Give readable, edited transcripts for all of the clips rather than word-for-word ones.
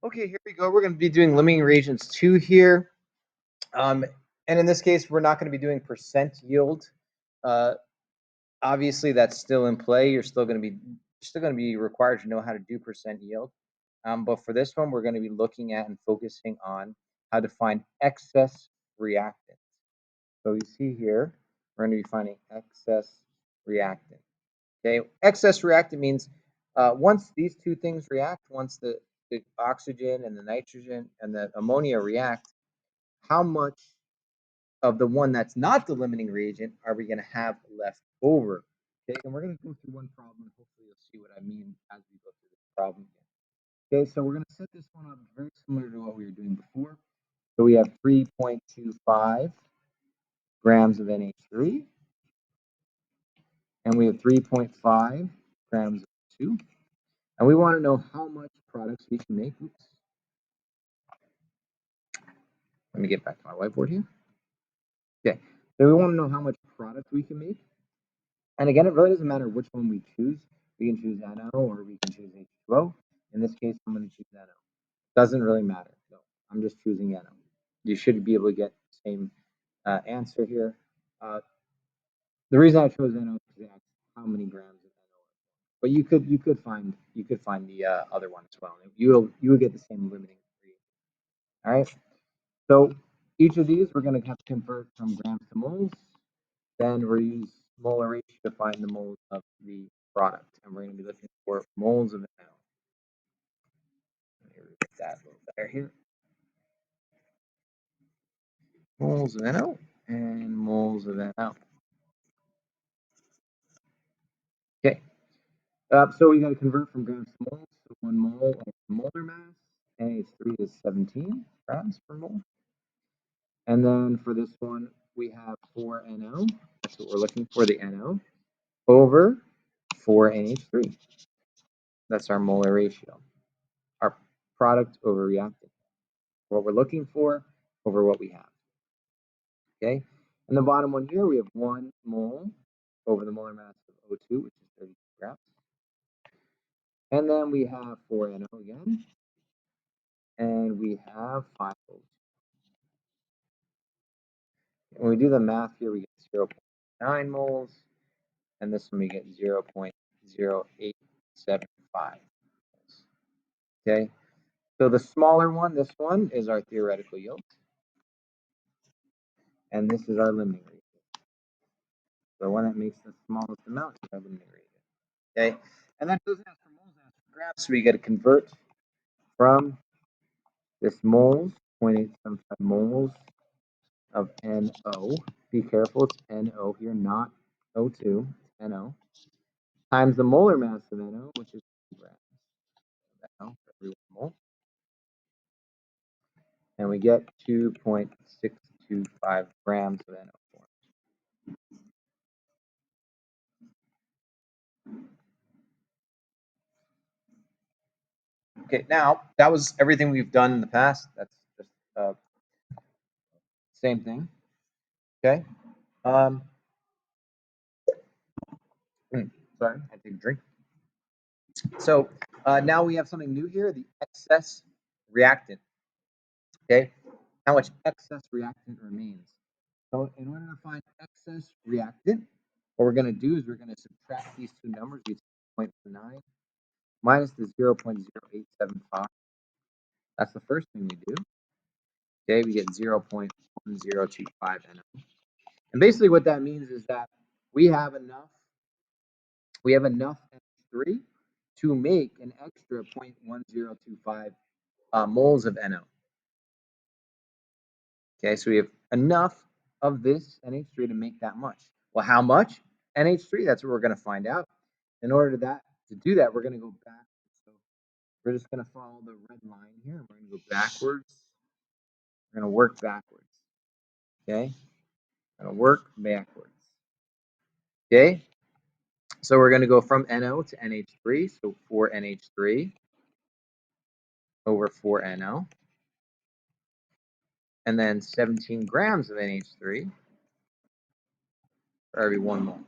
Okay, here we go. We're going to be doing limiting reagents 2 here. And in this case, we're not going to be doing percent yield. Uh, obviously, that's still in play. You're still going to be required to know how to do percent yield. But for this one, we're going to be looking at and focusing on how to find excess reactant. So you see here, we're going to be finding excess reactant. Okay, excess reactant means once these two things react, once the oxygen and the nitrogen and the ammonia react, how much of the one that's not the limiting reagent are we going to have left over? Okay, and we're going to go through one problem, and hopefully you'll see what I mean as we go through this problem again. Okay, so we're going to set this one up very similar to what we were doing before. So we have 3.25 grams of NH3, and we have 3.5 grams of O2. And we want to know how much products we can make. Oops. Let me get back to my whiteboard here. Okay, so we want to know how much product we can make. And again, it really doesn't matter which one we choose. We can choose NO or we can choose H2O. In this case, I'm going to choose NO. Doesn't really matter. No, I'm just choosing NO. You should be able to get the same answer here. The reason I chose NO is because that's how many grams of NO. But you could find the other one as well. You will get the same limiting reagent. All right. So each of these we're going to have to convert from grams to moles. Then we're use molar ratio to find the moles of the product, and we're going to be looking for moles of NO. Let me get that a little better here. Moles of NO and moles of NO. Okay. So we got to convert from grams to moles. So 1 mole of molar mass, NH3 is 17 grams per mole. And then for this one, we have 4 NO. That's what we're looking for, the NO, over 4 NH3. That's our molar ratio. Our product over reactant. What we're looking for over what we have. Okay. And the bottom one here, we have 1 mole over the molar mass of O2, which is 32 grams. And then we have 4 NO again. And we have 5 O2. When we do the math here, we get 0.9 moles. And this one we get 0.0875 moles. Okay. So the smaller one, this one, is our theoretical yield. And this is our limiting reagent. The one that makes the smallest amount is our limiting reagent. Okay, and that doesn't ask for moles, it asks for grams, so we got to convert from this moles, 0.875 moles of NO. Be careful, it's NO here, not O2, it's NO, times the molar mass of NO, which is 2 grams of NO for every 1 mole. And we get 2.625 grams of NO formed. Okay, now that was everything we've done in the past. That's just same thing. Okay. Sorry, I take a drink. So now we have something new here, the excess reactant. Okay, how much excess reactant remains? So in order to find excess reactant, what we're going to do is we're going to subtract these two numbers, we take 0.9 minus the 0.0875. That's the first thing we do. Okay, we get 0.1025 NO. And basically what that means is that we have enough NH3 to make an extra 0.1025 moles of NO. Okay, so we have enough of this NH3 to make that much. Well, how much NH3? That's what we're going to find out. In order to do that, we're going to go backwards. So we're just going to follow the red line here. We're going to go backwards. We're going to work backwards. Okay, we're going to work backwards. Okay, so we're going to go from NO to NH3. So 4 NH3 over 4 NO. And then 17 grams of NH3 for every 1 mole.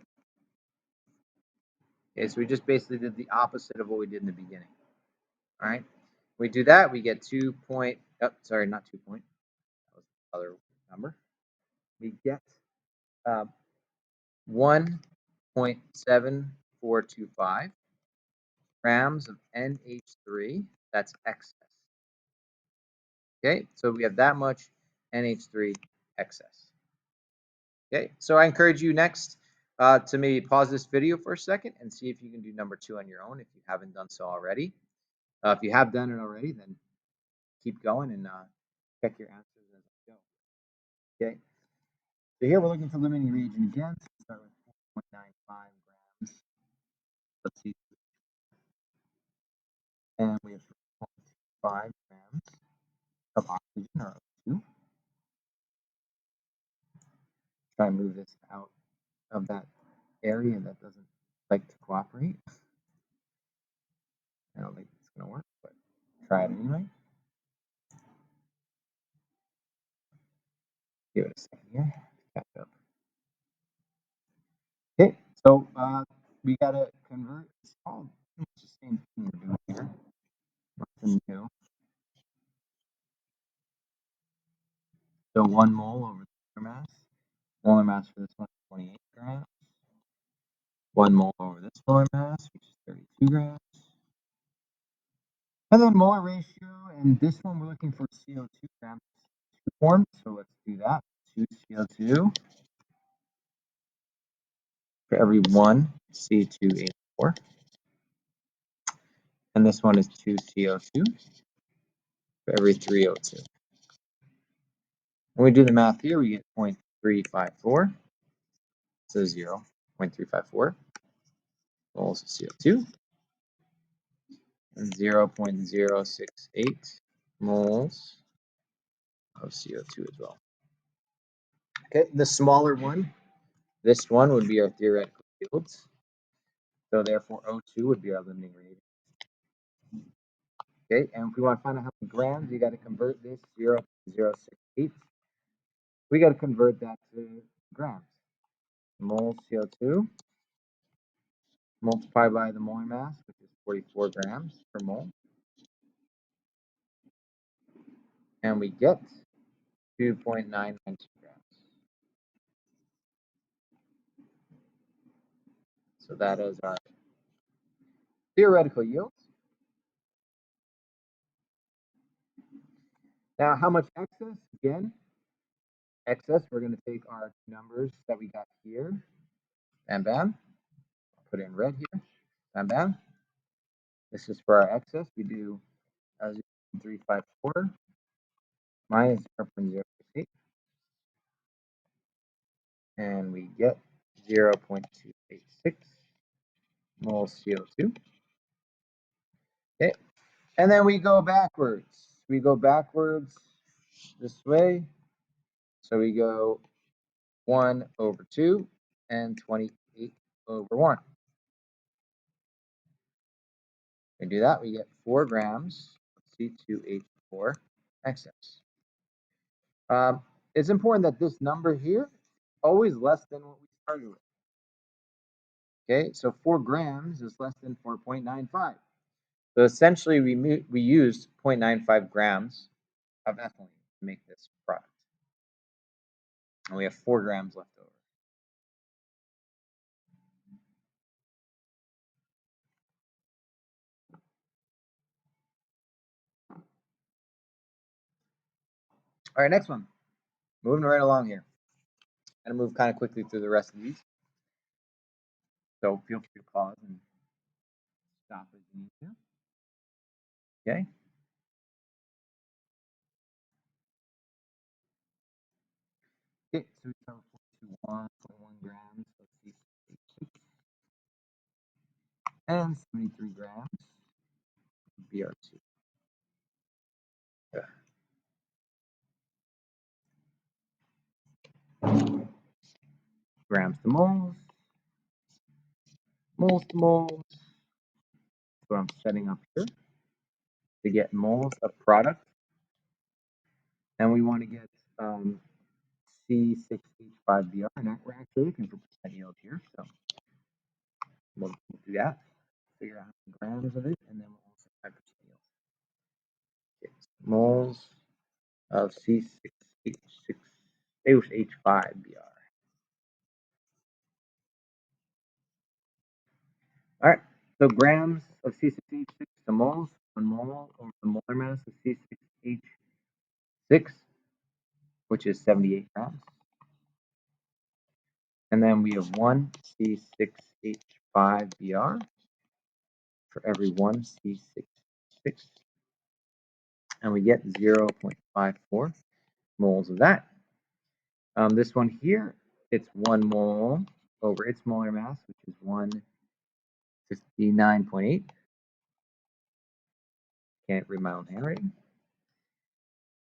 Okay, so we just basically did the opposite of what we did in the beginning. All right. We do that, we get 2 point, oh, sorry, not 2 point. That was the other number. We get 1.7425 grams of NH3. That's excess. Okay, so we have that much NH3 excess. Okay, so I encourage you next to maybe pause this video for a second and see if you can do number 2 on your own if you haven't done so already. If you have done it already, then keep going and check your answers as I go. Okay, so here we're looking for limiting reagent again. So we start with 4.95 grams. Let's see, and we have 0.5 grams of oxygen or O2. Try and move this out of that area that doesn't like to cooperate. I don't think it's going to work, but try it anyway. Give it a second here. Catch up. Okay, so we got to convert. It's all the same thing we're doing here. Nothing new. So 1 mole over the molar mass. Molar mass for this one is 28 grams. 1 mole over this molar mass, which is 32 grams. And then molar ratio, and this one we're looking for CO2 grams form. So let's do that. 2 CO2 for every 1 C2H4. And this one is 2 CO2 for every 3 O2. When we do the math here, we get 0.354. So 0.354 moles of CO2 and 0.068 moles of CO2 as well. Okay, the smaller one, this one would be our theoretical yields. So therefore, O2 would be our limiting reagent. Okay, and if we want to find out how many grams, you got to convert this 0.068. We got to convert that to grams. Moles CO2 multiplied by the molar mass, which is 44 grams per mole. And we get 2.992 grams. So that is our theoretical yields. Now, how much excess? Again, excess, we're going to take our numbers that we got here. Bam, bam. I'll put it in red here. Bam, bam. This is for our excess. We do 0.354 minus 0.068. And we get 0.286 moles CO2. Okay. And then we go backwards. We go backwards this way. So we go 1 over 2 and 28 over 1. We do that, we get 4 grams of C2H4 excess. It's important that this number here always less than what we started with. Okay, so 4 grams is less than 4.95. So essentially, we used 0.95 grams of ethylene to make this product. And we have 4 grams left over. All right, next one. Moving right along here. I'm going to move kind of quickly through the rest of these. So feel free to pause and stop as you need to. Okay. Okay, so we start with 1.1 grams of C6H6 and 73 grams of BR2. Grams to moles, moles to moles. That's what I'm setting up here to get moles of product. And we want to get C6H5Br, and we're actually looking for percent yield here. So we'll do that, figure out how many grams of it, and then we'll also find percent yield. moles of C6H5Br. All right, so grams of C6H6 to moles, 1 mole over the molar mass of C6H6, which is 78 grams. And then we have 1 C6H5Br for every 1 C6H6. And we get 0.54 moles of that. This one here, it's 1 mole over its molar mass, which is 159.8. Can't read my own handwriting.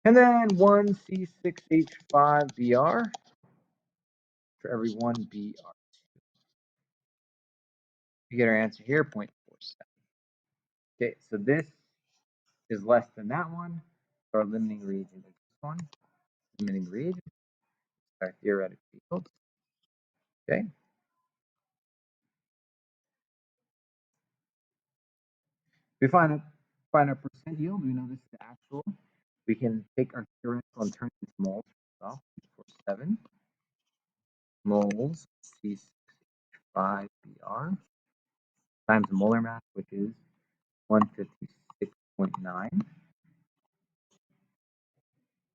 And then 1 C6H5Br for every 1 Br2. You get our answer here, 0.47. Okay, so this is less than that one. So our limiting reagent is this one. Limiting reagent, our theoretical yield. Okay. We find a percent yield. We know this is the actual. We can take our theoretical and turn it into moles. Well, 7 moles C6H5Br times the molar mass, which is 156.9.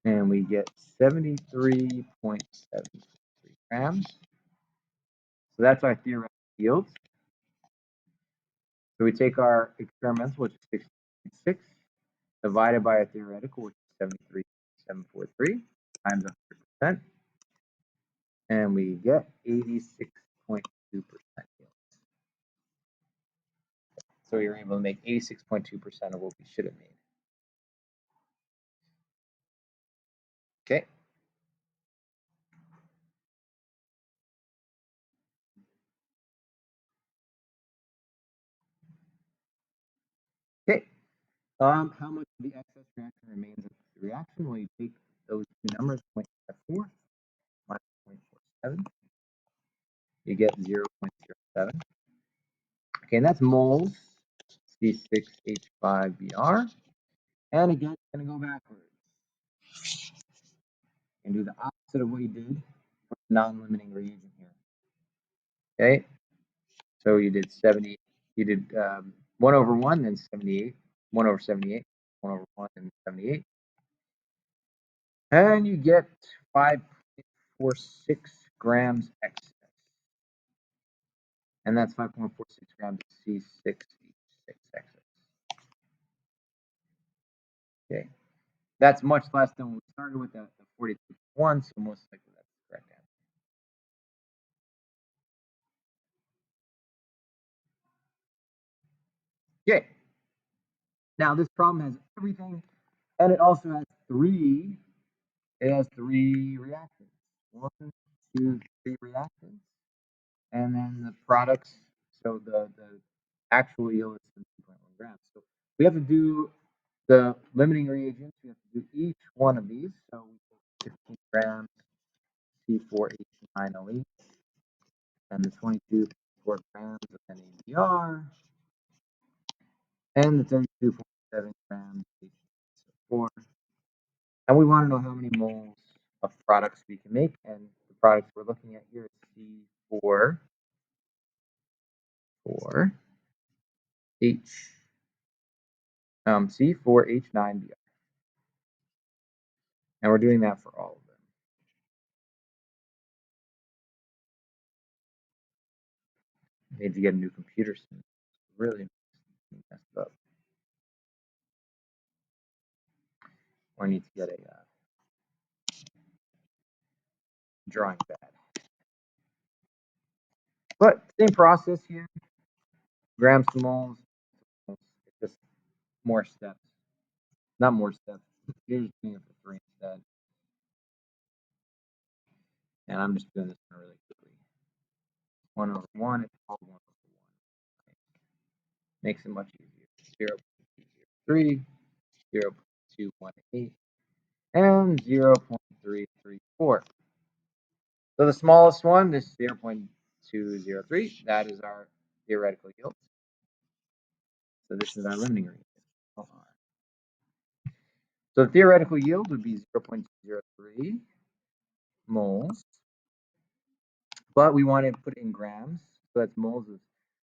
And we get 73.73 grams. So that's our theoretical yield. So we take our experimental, which is 6.6, divided by our theoretical, which is 73.743, times 100%, and we get 86.2% yield. So we were able to make 86.2% of what we should have made. Okay. Okay. How much of the excess reaction remains after the reaction? Well, you take those two numbers, 0.54 minus 0.47. You get 0.07. Okay, and that's moles, C6H5Br. And again, it's going to go backwards. And do the opposite of what you did for the non-limiting reagent here. Okay, so you did 70, you did 1 over 1, then 78, 1 over 78, 1 over 1, and 78. And you get 5.46 grams excess. And that's 5.46 grams of C6H6 excess. Okay, that's much less than we started with the 42.1, so most likely that's the correct answer. Okay, now this problem has everything, and it also has three reactions. 1, 2, 3 reactions. And then the products, so the actual yield is 17.1 grams. So we have to do the limiting reagents. We have to do each one of these. So we take 15 grams C4H9OE and the 22.4 grams of NADR and the 32.7 grams H4. And we want to know how many moles of products we can make. And the products we're looking at here is C4H9Br. And we're doing that for all of them. I need to get a new computer soon. Really messed up. Or I need to get a drawing pad. But same process here. Grams to moles. It's just more steps. Not more steps. You're just doing it for 3 instead. And I'm just doing this one really quickly. 1 over 1, it's all 1 over 1. Makes it much easier. 0.203, 0.218, and 0.334. So the smallest one is 0.203. That is our theoretical yield. So this is our limiting reagent. So So the theoretical yield would be 0.03 moles, but we want to put it in grams. So that's moles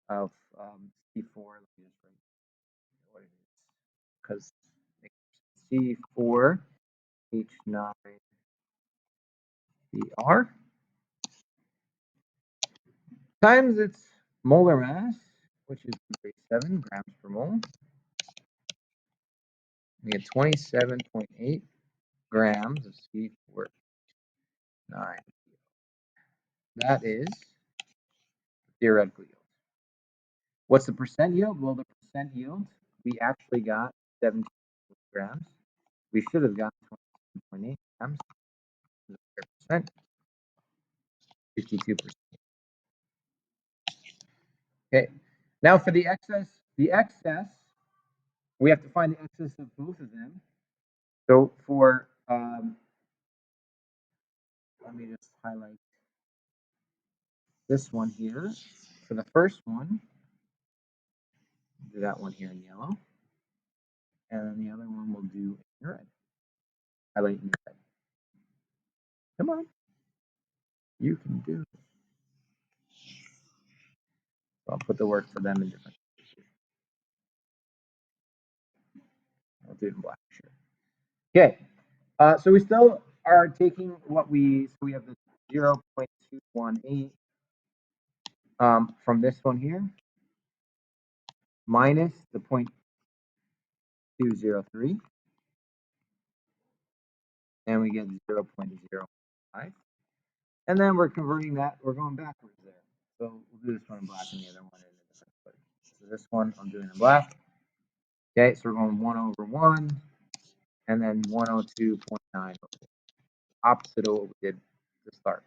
of C4. Let me just write what it is, because C4H9Br times its molar mass, which is 137 grams per mole. We get 27.8 grams of C4H9. That is theoretical yield. What's the percent yield? Well, the percent yield, we actually got 17 grams. We should have got 27.8 grams. Percent, 52%. Okay. Now for the excess, we have to find the excess of both of them. So for, let me just highlight this one here. For the first one, do that one here in yellow. And then the other one we'll do in red. Highlight in red. Come on. You can do it. So I'll put the work for them in different. I'll do it in black. Sure. Okay. So we still are taking what so we have the 0.218 from this one here minus the 0.203, and we get 0.05. And then we're converting that, we're going backwards there. So we'll do this one in black and the other one in a different place. So this one I'm doing in black. Okay, so we're going 1/1 and then 102.9, opposite of what we did to start.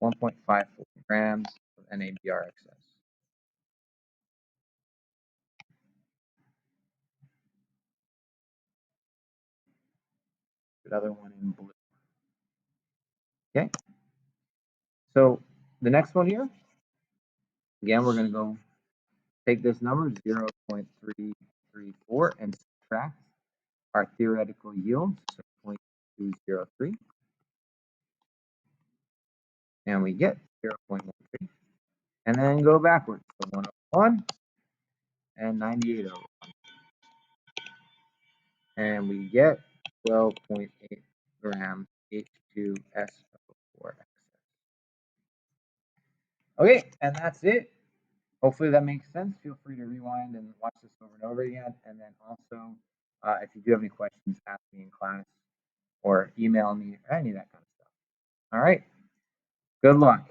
1.54 grams of NABR excess. Another one in blue. Okay. So the next one here, again, we're going to go take this number 0.334 and subtract our theoretical yield, so 0.203, and we get 0.13, and then go backwards. So 101 and 98/1, and we get 12.8 grams H2SO4 excess. Okay, and that's it. Hopefully that makes sense. Feel free to rewind and watch this over and over again. And then also, if you do have any questions, ask me in class or email me or any of that kind of stuff. All right. Good luck.